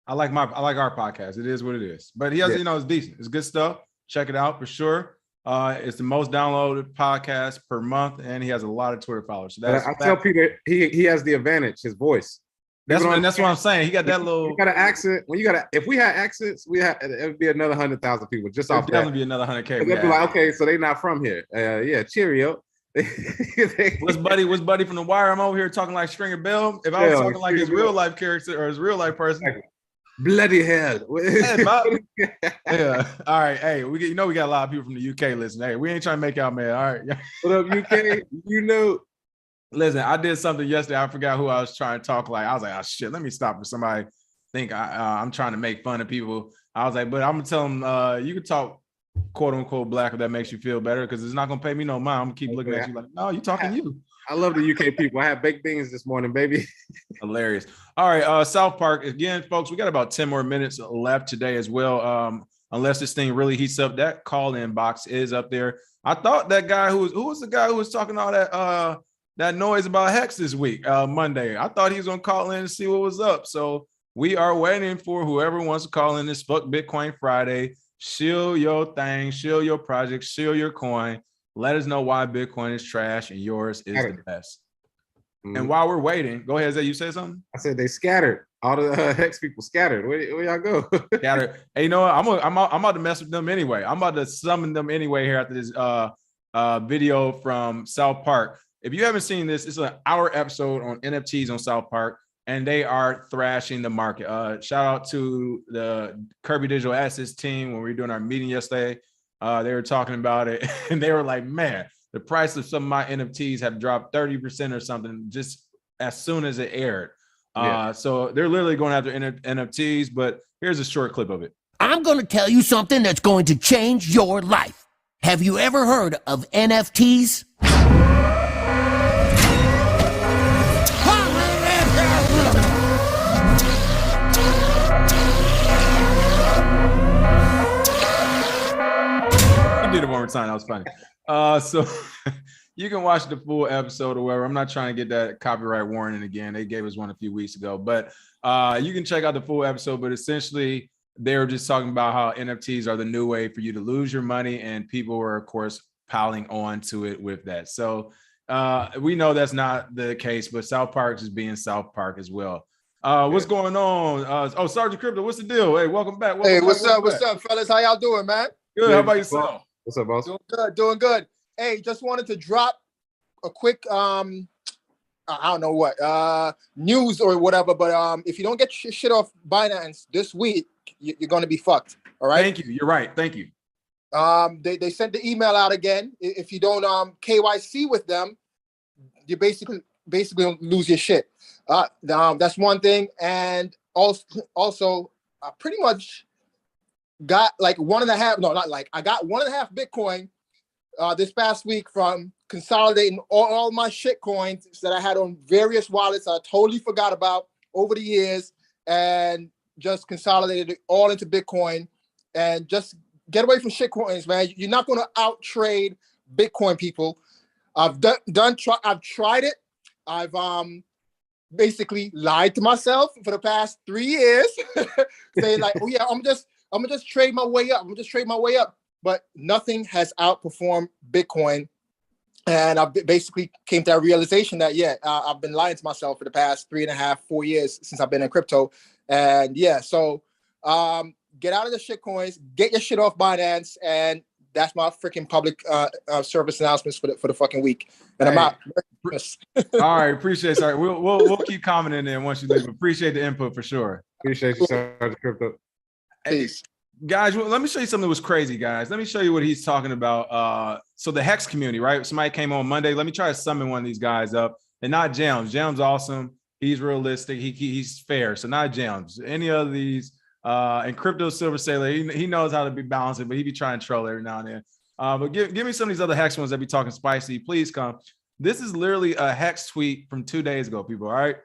I like our podcast. It is what it is. But he has, it's decent. It's good stuff. Check it out for sure. It's the most downloaded podcast per month, and he has a lot of Twitter followers. So I tell Peter he has the advantage, his voice. That's what I'm saying. He got that little. You got an accent. If we had accents, it would be another 100,000 people just off that. Definitely be another 100K. They'd be like, okay, so they're not from here. Yeah, cheerio. What's buddy from The Wire? I'm over here talking like Stringer Bell. If I was talking like his real life character or his real life person, bloody hell. Yeah. All right. Hey, we got a lot of people from the UK listening. Hey, we ain't trying to make y'all mad. All right. What up, UK? Listen, I did something yesterday. I forgot who I was trying to talk like. I was like, oh shit, let me stop for somebody think I'm trying to make fun of people. I was like, but I'm gonna tell them you can talk quote unquote black if that makes you feel better, because it's not gonna pay me no mind. I'm gonna keep looking at you like, no, you talking to you. I love the UK people. I had baked beans this morning, baby. Hilarious. All right, South Park again, folks. We got about 10 more minutes left today as well. Unless this thing really heats up, that call-in box is up there. I thought that guy who was the guy who was talking all that noise about Hex this week, Monday. I thought he was gonna call in and see what was up. So we are waiting for whoever wants to call in this Fuck Bitcoin Friday. Shield your thing, shield your project, shield your coin. Let us know why Bitcoin is trash and yours is the best. Mm-hmm. And while we're waiting, go ahead, Zay, you say something? I said they scattered. All the Hex people scattered. Where y'all go? Scattered. Hey, you know what? I'm about to mess with them anyway. I'm about to summon them anyway here after this video from South Park. If you haven't seen this, it's an hour episode on NFTs on South Park, and they are thrashing the market. Shout out to the KRBE Digital Assets team when we were doing our meeting yesterday. They were talking about it, and they were like, man, the price of some of my NFTs have dropped 30% or something just as soon as it aired. So they're literally going after NFTs, but here's a short clip of it. I'm going to tell you something that's going to change your life. Have you ever heard of NFTs? Did it one more time. That was funny. So you can watch the full episode or whatever. I'm not trying to get that copyright warning again. They gave us one a few weeks ago, but you can check out the full episode. But essentially, they were just talking about how NFTs are the new way for you to lose your money, and people were, of course, piling on to it with that. So we know that's not the case, but South Park is being South Park as well. What's going on? Sgt Crypto, what's the deal? Hey, welcome back. What's up, fellas? How y'all doing, man? Good. How about yourself? What's up, boss? Doing good. Hey, just wanted to drop a quick I don't know what news or whatever, but if you don't get your shit off Binance this week, you're gonna be fucked. All right. Thank you. You're right. Thank you. They sent the email out again. If you don't KYC with them, you basically lose your shit. That's one thing, and also I pretty much got like I got 1.5 Bitcoin this past week from consolidating all my shit coins that I had on various wallets I totally forgot about over the years, and just consolidated it all into Bitcoin. and just get away from shit coins, man. You're not going to out trade Bitcoin, people. I've tried it. I've basically lied to myself for the past 3 years, saying like, oh yeah, I'm gonna just trade my way up. I'm just trade my way up. But nothing has outperformed Bitcoin. And I basically came to that realization that, yeah, I've been lying to myself for the past 3.5, 4 years since I've been in crypto. And yeah, so get out of the shit coins, get your shit off Binance, and that's my freaking public service announcements for the fucking week. And I'm out. All right, appreciate it. Sorry, we'll keep commenting in once you leave. Appreciate the input for sure. Appreciate you, Sgt Crypto. Peace. Guys, let me show you something that was crazy, guys. Let me show you what he's talking about. So the Hex community, right? Somebody came on Monday. Let me try to summon one of these guys up. And not Gems. Gems awesome. He's realistic. He's fair. So not Gems. Any of these. And Crypto Silver Sailor, he knows how to be balancing, but he be trying to troll every now and then. But give me some of these other Hex ones that be talking spicy. Please come. This is literally a Hex tweet from 2 days ago, people. All right.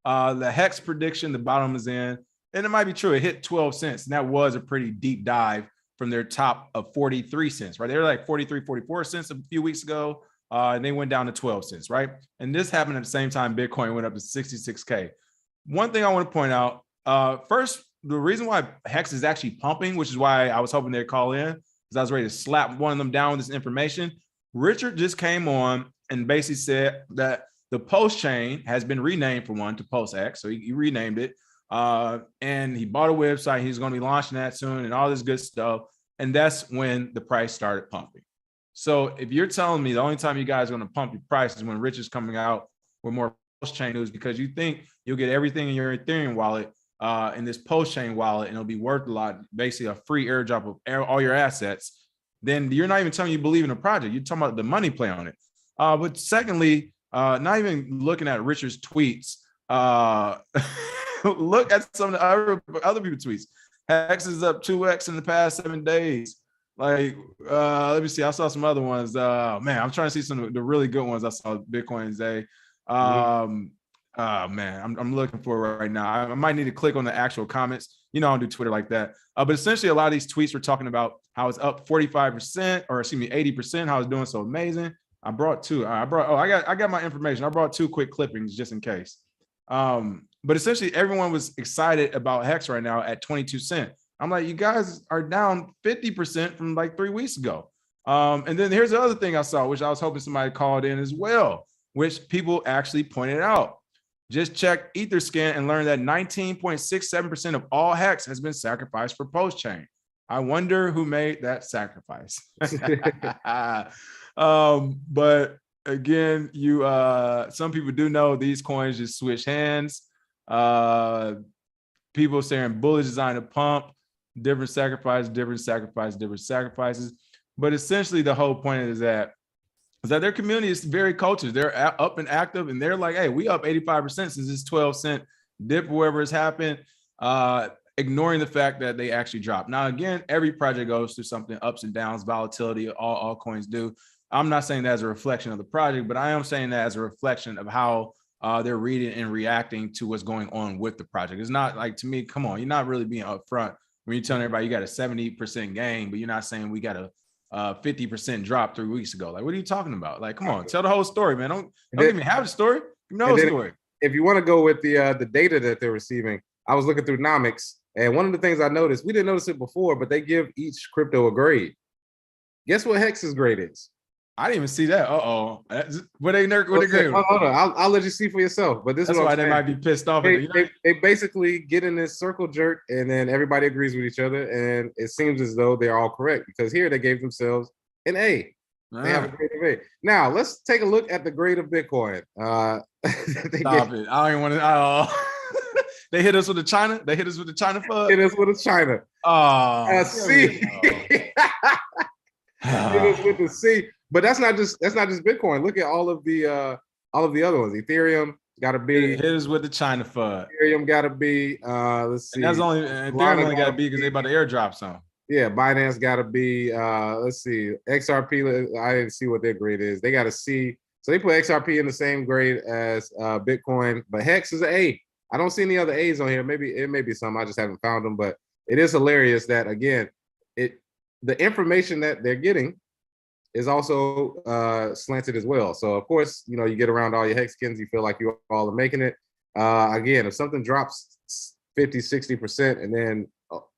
The Hex prediction, the bottom is in. And it might be true. It hit 12 cents. And that was a pretty deep dive from their top of 43 cents, right? They were like 43, 44 cents a few weeks ago. And they went down to 12 cents, right? And this happened at the same time Bitcoin went up to 66K. One thing I want to point out, first, the reason why Hex is actually pumping, which is why I was hoping they'd call in, because I was ready to slap one of them down with this information. Richard just came on and basically said that the Post chain has been renamed for one to Post X. So he renamed it. And he bought a website. He's going to be launching that soon and all this good stuff. And that's when the price started pumping. So if you're telling me the only time you guys are going to pump your price is when Richard's coming out with more Post chain news, because you think you'll get everything in your Ethereum wallet in this Post chain wallet, and it'll be worth a lot, basically a free airdrop of all your assets, then you're not even telling you believe in the project. You're talking about the money play on it. But secondly, not even looking at Richard's tweets, look at some of the other people's tweets. Hex is up 2x in the past 7 days. Like, let me see. I saw some other ones. Man, I'm trying to see some of the really good ones. I saw Bitcoin Zay. Man, I'm looking for it right now. I might need to click on the actual comments. You know, I don't do Twitter like that. But essentially, a lot of these tweets were talking about how it's up 45%, or excuse me, 80%. How it's doing so amazing. I brought two. I got my information. I brought 2 quick clippings just in case. But essentially, everyone was excited about Hex right now at 22 cents. I'm like, you guys are down 50% from like 3 weeks ago. And then here's the other thing I saw, which I was hoping somebody called in as well, which people actually pointed out. Just check Etherscan and learn that 19.67% of all Hex has been sacrificed for Post chain. I wonder who made that sacrifice. But again, some people do know these coins just switch hands. People saying bullish design to pump, different sacrifices. But essentially, the whole point is that their community is very cultured. They're up and active, and they're like, hey, we up 85% since this 12-cent dip, whoever has happened, ignoring the fact that they actually dropped. Now, again, every project goes through something, ups and downs, volatility, all coins do. I'm not saying that as a reflection of the project, but I am saying that as a reflection of how they're reading and reacting to what's going on with the project. It's not like, to me, come on, you're not really being upfront when you're telling everybody you got a 70% gain, but you're not saying we got a 50% drop 3 weeks ago. Like, what are you talking about? Like, come on, tell the whole story, man. Don't give me half the story. Give me the whole story. If you want to go with the data that they're receiving, I was looking through Nomics, and one of the things I noticed, we didn't notice it before, but they give each crypto a grade. Guess what Hex's grade is? I didn't even see that. What they grade? Hold on, I'll let you see for yourself. But that's why they might be pissed off. They basically get in this circle jerk, and then everybody agrees with each other, and it seems as though they're all correct, because here they gave themselves an A. They have a grade of A. Now let's take a look at the grade of Bitcoin. Stop it! I don't even want to. They hit us with the China. They hit us with the China FUD. Hit us with the China. C. Hit us with the C. But that's not just Bitcoin. Look at all of the other ones. Ethereum got to be. Hit us with the China FUD. Ethereum got to be. Let's see. And that's only Ethereum only got to be because they about to airdrop some. Yeah, Binance got to be. Let's see. XRP. I didn't see what their grade is. They got a C. So they put XRP in the same grade as Bitcoin. But Hex is an A. I don't see any other A's on here. Maybe it may be some. I just haven't found them. But it is hilarious that, again, the information that they're getting is also slanted as well. So of course, you know, you get around all your Hexicans, you feel like you all are making it. Again, if something drops 50, 60%, and then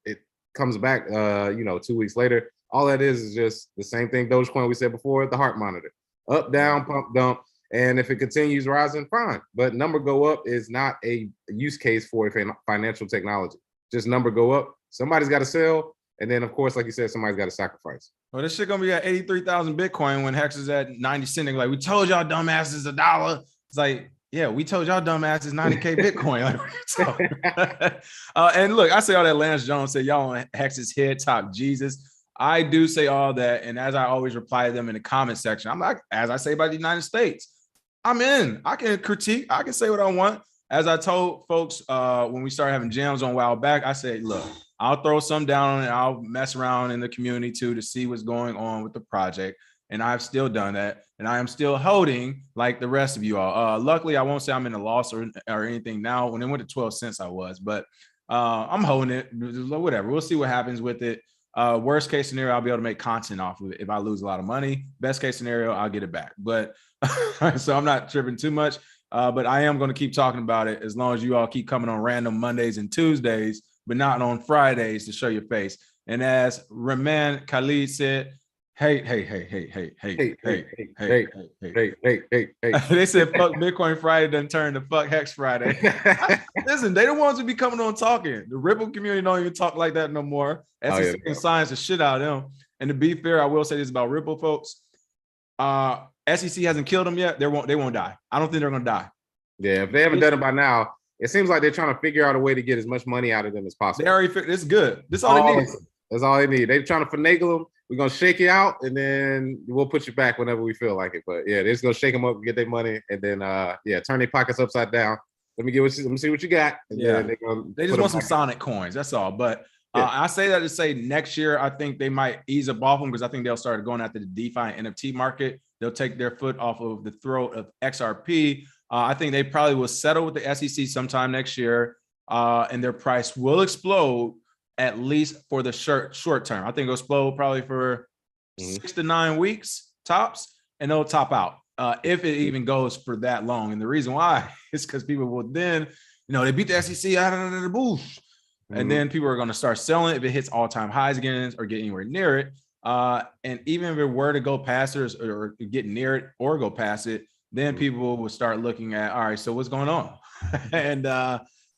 it comes back, you know, 2 weeks later, all that is just the same thing Dogecoin we said before, the heart monitor. Up, down, pump, dump. And if it continues rising, fine. But number go up is not a use case for a financial technology. Just number go up. Somebody's got to sell. And then, of course, like you said, somebody's got to sacrifice. Well, this shit gonna be at 83,000 Bitcoin when Hex is at 90 cents. Like, we told y'all dumbasses $1. It's like, yeah, we told y'all dumbasses 90K Bitcoin. Like, and look, I say all that. Lance Jones said y'all on Hex's head top Jesus. I do say all that, and as I always reply to them in the comment section, I'm like, as I say about the United States, I'm in. I can critique. I can say what I want. As I told folks when we started having jams on a while back, I said, look, I'll throw some down and I'll mess around in the community too to see what's going on with the project. And I've still done that. And I am still holding like the rest of you all. Luckily, I won't say I'm in a loss or anything now. When it went to 12 cents, I was, but I'm holding it. Whatever. We'll see what happens with it. Worst case scenario, I'll be able to make content off of it. If I lose a lot of money, best case scenario, I'll get it back. But so I'm not tripping too much. But I am going to keep talking about it as long as you all keep coming on random Mondays and Tuesdays, but not on Fridays to show your face. And as Raman Khalid said, hey. They said fuck Bitcoin Friday doesn't turn to fuck Hex Friday. Listen, they the ones who be coming on talking. The Ripple community don't even talk like that no more. SEC and science the shit out of them. And to be fair, I will say this about Ripple folks. SEC hasn't killed them yet. They won't die. I don't think they're gonna die. Yeah, if they haven't done it by now, it seems like they're trying to figure out a way to get as much money out of them as possible. They already figured it's good. This is all they need. That's all they need. They're trying to finagle them. We're gonna shake you out, and then we'll put you back whenever we feel like it. But yeah, they're just gonna shake them up, get their money, and then turn their pockets upside down. Let me see what you got. And then they just want some Sonic coins. That's all. But I say that to say next year, I think they might ease up off them because I think they'll start going after the DeFi and NFT market. They'll take their foot off of the throat of XRP. I think they probably will settle with the SEC sometime next year, and their price will explode at least for the short term. I think it'll explode probably for 6 to 9 weeks tops, and it'll top out if it even goes for that long. And the reason why is because people will then, they beat the SEC out of the booth. And then people are going to start selling if it hits all-time highs again or get anywhere near it. And even if it were to go past it or get near it or go past it, then people will start looking at, all right, so what's going on? And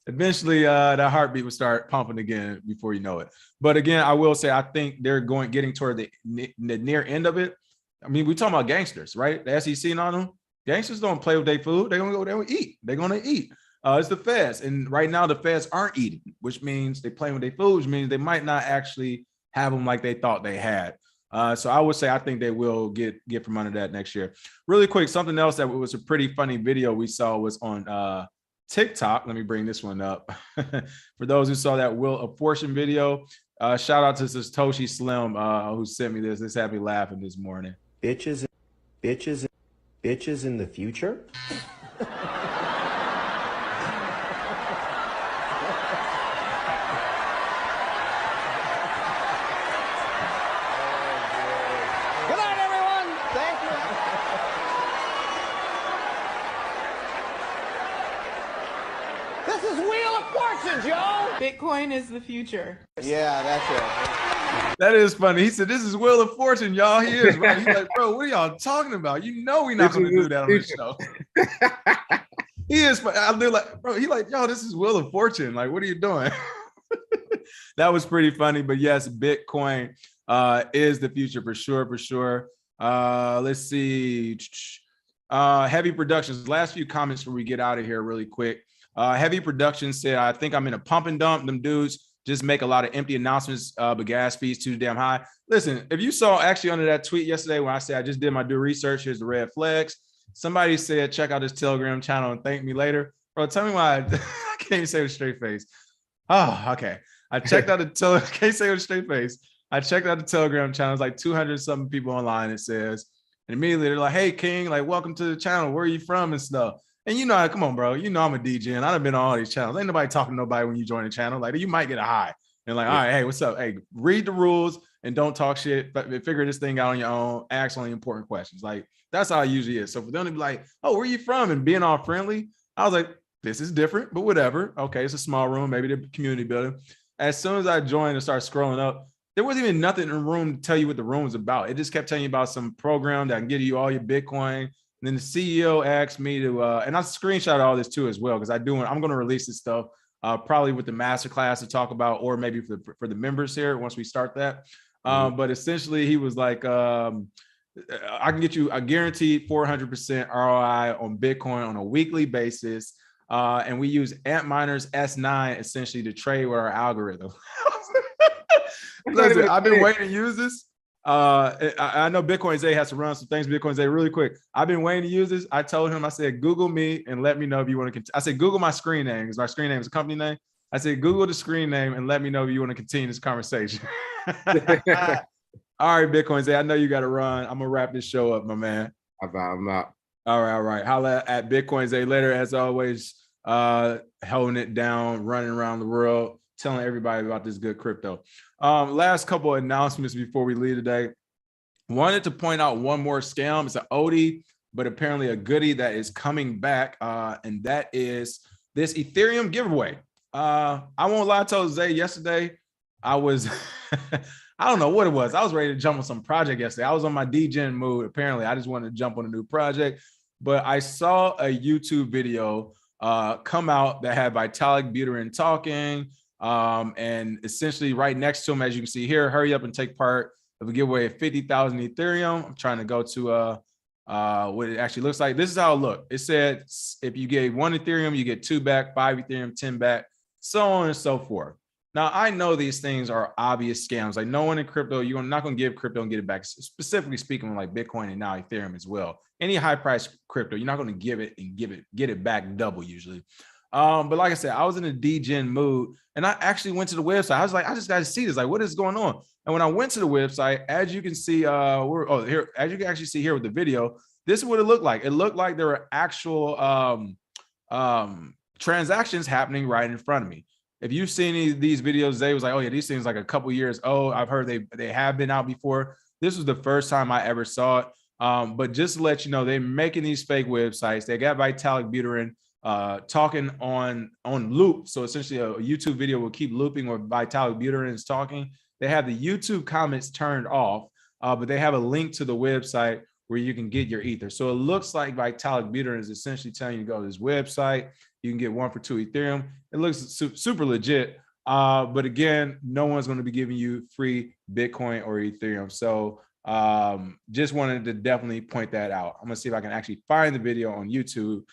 eventually that heartbeat will start pumping again before you know it. But again, I will say, I think they're getting toward the near end of it. I mean, we're talking about gangsters, right? The SEC and all them. Gangsters don't play with their food. They're going to go there and eat. They're going to eat. It's the feds. And right now the feds aren't eating, which means they're playing with their food, which means they might not actually have them like they thought they had. So I would say I think they will get from under that next year. Really quick, something else that was a pretty funny video we saw was on TikTok. Let me bring this one up. For those who saw that Will Apportion video, shout out to Satoshi Slim who sent me this. This had me laughing this morning. Bitches in the future? Bitcoin is the future. Yeah, that's it. That is funny. He said, this is Wheel of Fortune, y'all. He is, right? He's like, bro, what are y'all talking about? You know we're not going to do that on this show. He is. They're like, bro, he like, yo, this is Wheel of Fortune. Like, what are you doing? That was pretty funny. But yes, Bitcoin is the future for sure. Let's see. Heavy Productions. Last few comments before we get out of here really quick. Heavy Production said, I think I'm in a pump and dump. Them dudes just make a lot of empty announcements, but gas fees too damn high. Listen, if you saw actually under that tweet yesterday when I said I just did my due research, here's the red flags. Somebody said, check out this Telegram channel and thank me later. Bro, tell me why I can't even say it with a straight face. Oh, okay. I checked out the can't say it with a straight face. I checked out the Telegram channel. It's like 200 something people online, it says. And immediately they're like, hey, King, like, welcome to the channel. Where are you from and stuff? And come on, bro. I'm a DJ and I've been on all these channels. Ain't nobody talking to nobody when you join the channel. Like, you might get a high. And like, all right, hey, what's up? Hey, read the rules. and don't talk shit, but figure this thing out on your own, ask only important questions. Like that's how it usually is. So for them to be like, oh, where are you from? And being all friendly, I was like, this is different, but whatever. Okay, it's a small room, maybe the community building. As soon as I joined and started scrolling up, there wasn't even nothing in the room to tell you what the room was about. It just kept telling you about some program that can give you all your Bitcoin. And then the CEO asked me to, and I screenshot all this too as well, because I'm going to release this stuff probably with the masterclass to talk about, or maybe for the members here once we start that. But essentially he was like, I can get you a guaranteed 400% ROI on Bitcoin on a weekly basis. And we use Antminer's S9 essentially to trade with our algorithm. Listen, I've been waiting to use this. I know Bitcoin Zay has to run some things. Bitcoin Zay, really quick. I've been waiting to use this. I told him, I said, Google me and let me know if you want to continue. I said, Google my screen name, because my screen name is a company name. I said, Google the screen name and let me know if you want to continue this conversation. All right, Bitcoin Zay, I know you got to run. I'm going to wrap this show up, my man. I'm out. All right. Holla at Bitcoin Zay later, as always, holding it down, running around the world, telling everybody about this good crypto. Last couple of announcements before we leave today. Wanted to point out one more scam. It's an oldie, but apparently a goodie that is coming back, and that is this Ethereum giveaway. I won't lie, I told Zay yesterday, I was, I don't know what it was. I was ready to jump on some project yesterday. I was on my degen mood. Apparently, I just wanted to jump on a new project, but I saw a YouTube video come out that had Vitalik Buterin talking. And essentially right next to him, as you can see here, hurry up and take part of a giveaway of 50,000 Ethereum. I'm trying to go to what it actually looks like. This is how it looked. It said, if you get 1 Ethereum, you get 2 back, 5 Ethereum, 10 back, so on and so forth. Now, I know these things are obvious scams. Like no one in crypto, you're not going to give crypto and get it back. Specifically speaking, like Bitcoin and now Ethereum as well. Any high price crypto, you're not going to give it and get it back double usually. But like I said, I was in a degen mood and I actually went to the website. I was like, I just got to see this. Like, what is going on? And when I went to the website, as you can see, here, as you can actually see here with the video, this is what it looked like. It looked like there were actual transactions happening right in front of me. If you've seen these videos, they was like, oh yeah, these things like a couple years old. I've heard they have been out before. This was the first time I ever saw it. But just to let you know, they're making these fake websites. They got Vitalik Buterin talking on loop. So essentially a YouTube video will keep looping where Vitalik Buterin is talking. They have the YouTube comments turned off, but they have a link to the website where you can get your Ether. So it looks like Vitalik Buterin is essentially telling you to go to this website. You can get 1 for 2 Ethereum. It looks super legit. But again, no one's going to be giving you free Bitcoin or Ethereum. So just wanted to definitely point that out. I'm going to see if I can actually find the video on YouTube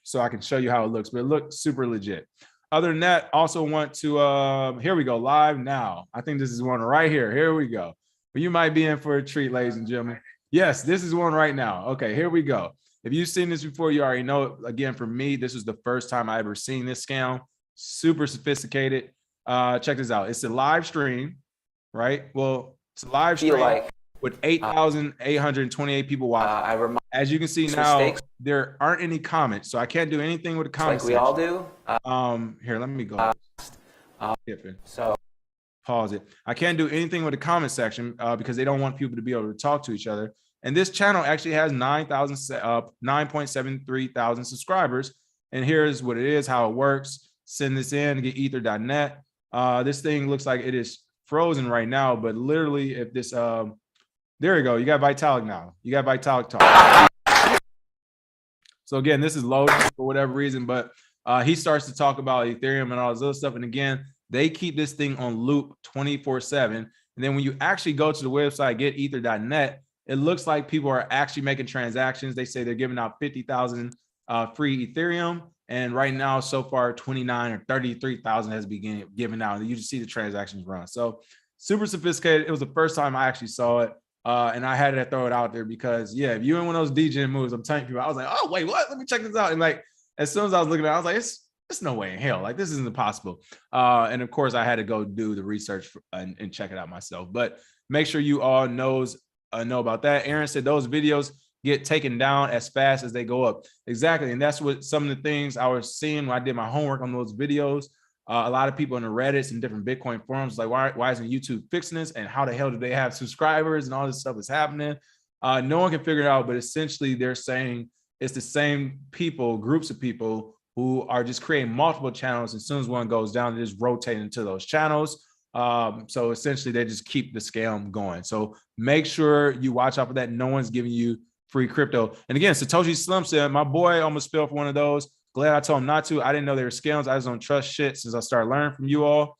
so I can show you how it looks, but it looks super legit. Other than that, also want to, here we go, live now. I think this is one right here. Here we go. But you might be in for a treat, ladies and gentlemen. Yes, this is one right now. Okay, here we go. If you've seen this before, you already know. Again, for me, this was the first time I ever seen this scam. Super sophisticated. Check this out. It's a live stream, right? Well, it's a live stream with 8,828 people watching. As you can see now, there aren't any comments, so I can't do anything with the comments. Like we all do. Here, let me go. So pause it. I can't do anything with the comment section because they don't want people to be able to talk to each other. And this channel actually has 9.73 thousand subscribers. And here's what it is, how it works. Send this in, get ether.net. This thing looks like it is frozen right now, but literally if this, there you go. You got Vitalik now. You got Vitalik talk. So again, this is loading for whatever reason, but he starts to talk about Ethereum and all this other stuff. And again, they keep this thing on loop 24/7. And then when you actually go to the website, getether.net, it looks like people are actually making transactions. They say they're giving out 50,000 free Ethereum. And right now, so far, 29 or 33,000 has been given out. And you just see the transactions run. So super sophisticated. It was the first time I actually saw it. And I had to throw it out there because, yeah, if you're in one of those degen moves, I'm telling people, I was like, oh, wait, what? Let me check this out. And like, as soon as I was looking at it, I was like, it's no way in hell. Like, this isn't possible. And of course, I had to go do the research and check it out myself. But make sure you all know about that. Aaron said those videos get taken down as fast as they go up. Exactly. And that's what some of the things I was seeing when I did my homework on those videos. A lot of people in the Reddits and different Bitcoin forums like, why isn't YouTube fixing this? And how the hell do they have subscribers and all this stuff is happening? No one can figure it out, but essentially they're saying it's the same people, groups of people who are just creating multiple channels. As soon as one goes down, they just rotate into those channels. So essentially they just keep the scam going. So make sure you watch out for that. No one's giving you free crypto. And again, Satoshi Slim said, my boy almost fell for one of those. Glad I told him not to. I didn't know they were scams. I just don't trust shit since I started learning from you all.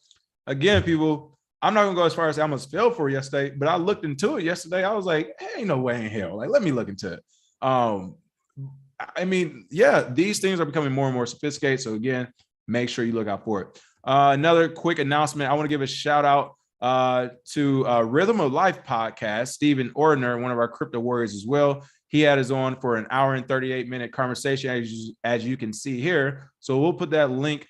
Again, people, I'm not gonna go as far as I almost fell for it yesterday, but I looked into it yesterday. I was like, hey, ain't no way in hell. Like, let me look into it. I mean, yeah, these things are becoming more and more sophisticated. So again, make sure you look out for it. Another quick announcement. I want to give a shout out to Rhythm of Life podcast, Stephen Ordner, one of our crypto warriors as well. He had us on for an hour and 38-minute conversation, as you can see here. So we'll put that link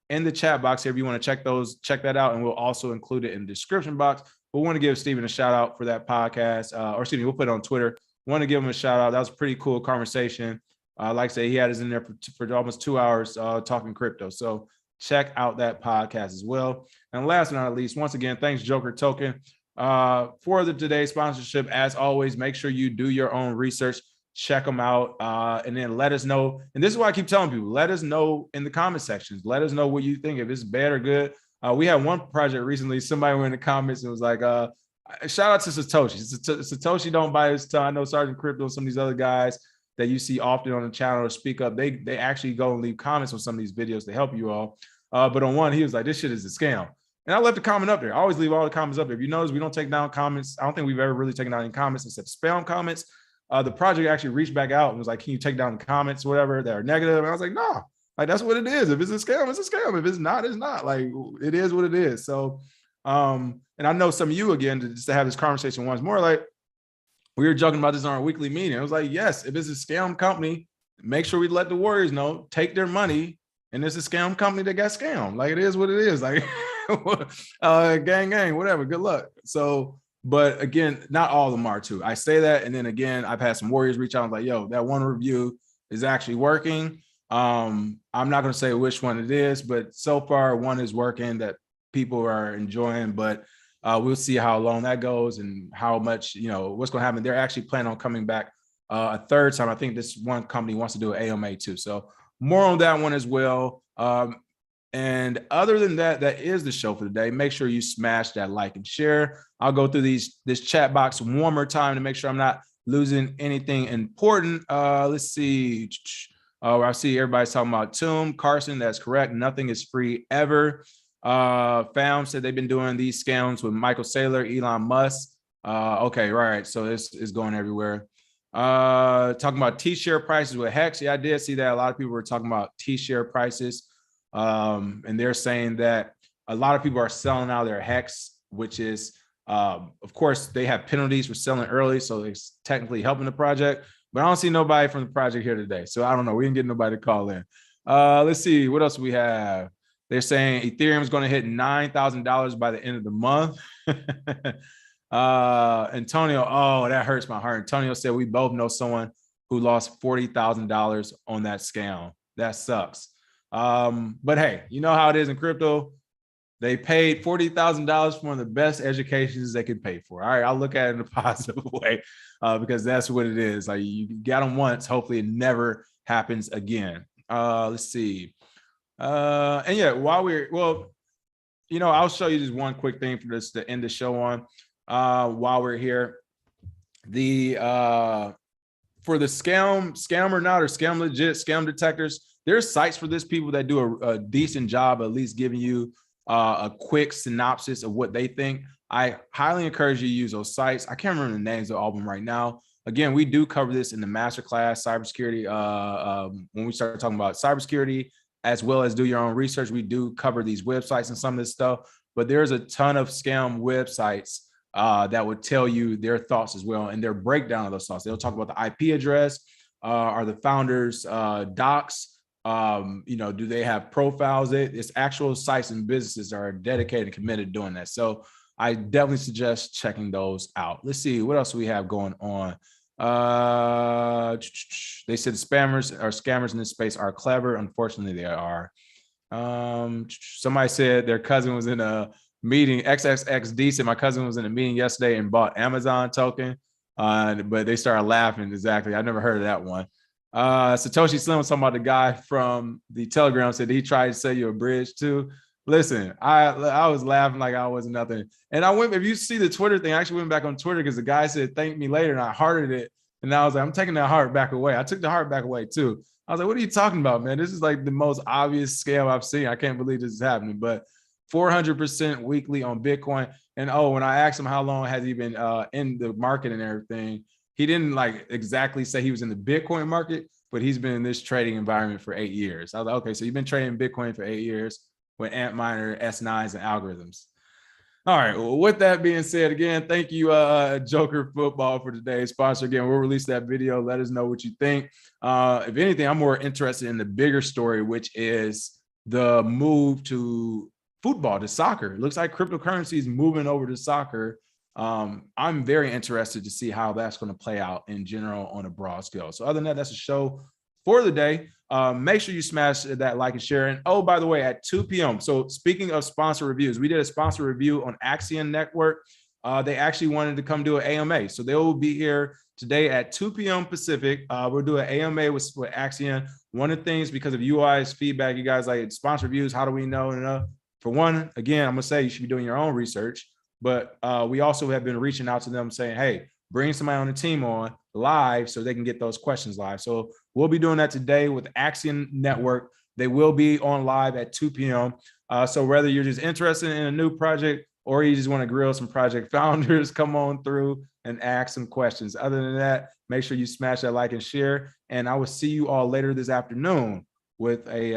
in the chat box here if you want to check that out, and we'll also include it in the description box. But we want to give Stephen a shout out for that podcast, or excuse me, we'll put it on Twitter. Want to give him a shout out. That was a pretty cool conversation. Like I say, he had us in there for almost 2 hours talking crypto. So check out that podcast as well. And last but not least, once again, thanks Joker Token for today's sponsorship. As always, make sure you do your own research, check them out, and then let us know. And this is why I keep telling people, let us know in the comment sections. Let us know what you think, if it's bad or good. We had one project recently, somebody went in the comments and was like, shout out to Satoshi. Satoshi don't buy his time. I know Sgt Crypto and some of these other guys that you see often on the channel or speak up, they actually go and leave comments on some of these videos to help you all. But on one, he was like, this shit is a scam. And I left a comment up there. I always leave all the comments up there. If you notice, we don't take down comments. I don't think we've ever really taken down any comments except spam comments. The project actually reached back out and was like, can you take down the comments, whatever, that are negative? And I was like, no, like, that's what it is. If it's a scam, it's a scam. If it's not, it's not. Like, it is what it is. So, and I know some of you, again, just to have this conversation once more, like, we were joking about this on our weekly meeting. It was like, yes, if it's a scam company, make sure we let the Warriors know, take their money, and it's a scam company that got scammed. Like, it is what it is. Like, gang, whatever. Good luck. So, but again, not all of them are too. I say that, and then again, I've had some Warriors reach out and like, yo, that one review is actually working. I'm not going to say which one it is, but so far one is working that people are enjoying, but we'll see how long that goes and how much, what's going to happen. They're actually planning on coming back a third time. I think this one company wants to do an AMA too. So more on that one as well. And other than that, that is the show for today. Make sure you smash that like and share. I'll go through this chat box one more time to make sure I'm not losing anything important. Let's see. I see everybody's talking about Tomb. Carson, that's correct. Nothing is free ever. Found said they've been doing these scams with Michael Saylor, Elon Musk. Okay, right. So this is going everywhere. Talking about T-share prices with Hex. Yeah, I did see that. A lot of people were talking about T-share prices. And they're saying that a lot of people are selling out their Hex, which is, of course, they have penalties for selling early. So it's technically helping the project. But I don't see nobody from the project here today. So I don't know. We didn't get nobody to call in. Let's see. What else we have? They're saying Ethereum is going to hit $9,000 by the end of the month. Antonio, oh, that hurts my heart. Antonio said we both know someone who lost $40,000 on that scam. That sucks. But hey, you know how it is in crypto. They paid $40,000 for one of the best educations they could pay for. All right, I'll look at it in a positive way because that's what it is. Like, you got them once. Hopefully it never happens again. Let's see. And yeah, I'll show you just one quick thing for this to end the show on while we're here. For the scam or not, or scam legit, scam detectors, there's sites for this, people that do a decent job at least giving you a quick synopsis of what they think. I highly encourage you to use those sites. I can't remember the names of all of them right now. Again, we do cover this in the masterclass, cybersecurity. When we start talking about cybersecurity, as well as do your own research, we do cover these websites and some of this stuff. But there's a ton of scam websites that would tell you their thoughts as well and their breakdown of those thoughts. They'll talk about the IP address, are the founders docs, do they have profiles? It's actual sites and businesses that are dedicated and committed to doing that. So I definitely suggest checking those out. Let's see what else we have going on. They said the spammers or scammers in this space are clever. Unfortunately, they are. Somebody said their cousin was in a meeting. XXXD said my cousin was in a meeting yesterday and bought Amazon token, but they started laughing. Exactly. I never heard of that one. Satoshi Slim was talking about the guy from the Telegram, said he tried to sell you a bridge too. Listen, I was laughing like I wasn't nothing. And I went, if you see the Twitter thing, I actually went back on Twitter because the guy said, thank me later. And I hearted it. And I was like, I'm taking that heart back away. I took the heart back away too. I was like, what are you talking about, man? This is like the most obvious scam I've seen. I can't believe this is happening, but 400% weekly on Bitcoin. And when I asked him how long has he been in the market and everything, he didn't like exactly say he was in the Bitcoin market, but he's been in this trading environment for 8 years. I was like, okay, so you've been trading Bitcoin for 8 years with Antminer, S9s, and algorithms. All right, well, with that being said, again, thank you, Joker Football, for today's sponsor. Again, we'll release that video. Let us know what you think. If anything, I'm more interested in the bigger story, which is the move to football, to soccer. It looks like cryptocurrency is moving over to soccer. I'm very interested to see how that's going to play out in general on a broad scale. So other than that, that's a show for the day. Make sure you smash that like and share. And by the way, at 2 p.m. So speaking of sponsor reviews, we did a sponsor review on Axion Network. They actually wanted to come do an AMA. So they will be here today at 2 p.m. Pacific. We'll do an AMA with Axion. One of the things, because of UI's feedback, you guys like sponsor reviews. How do we know? For one, again, I'm going to say you should be doing your own research. But we also have been reaching out to them saying, hey, bring somebody on the team on live so they can get those questions live. So we'll be doing that today with Axion Network. They will be on live at 2 p.m. So whether you're just interested in a new project or you just want to grill some project founders, come on through and ask some questions. Other than that, make sure you smash that like and share. And I will see you all later this afternoon with a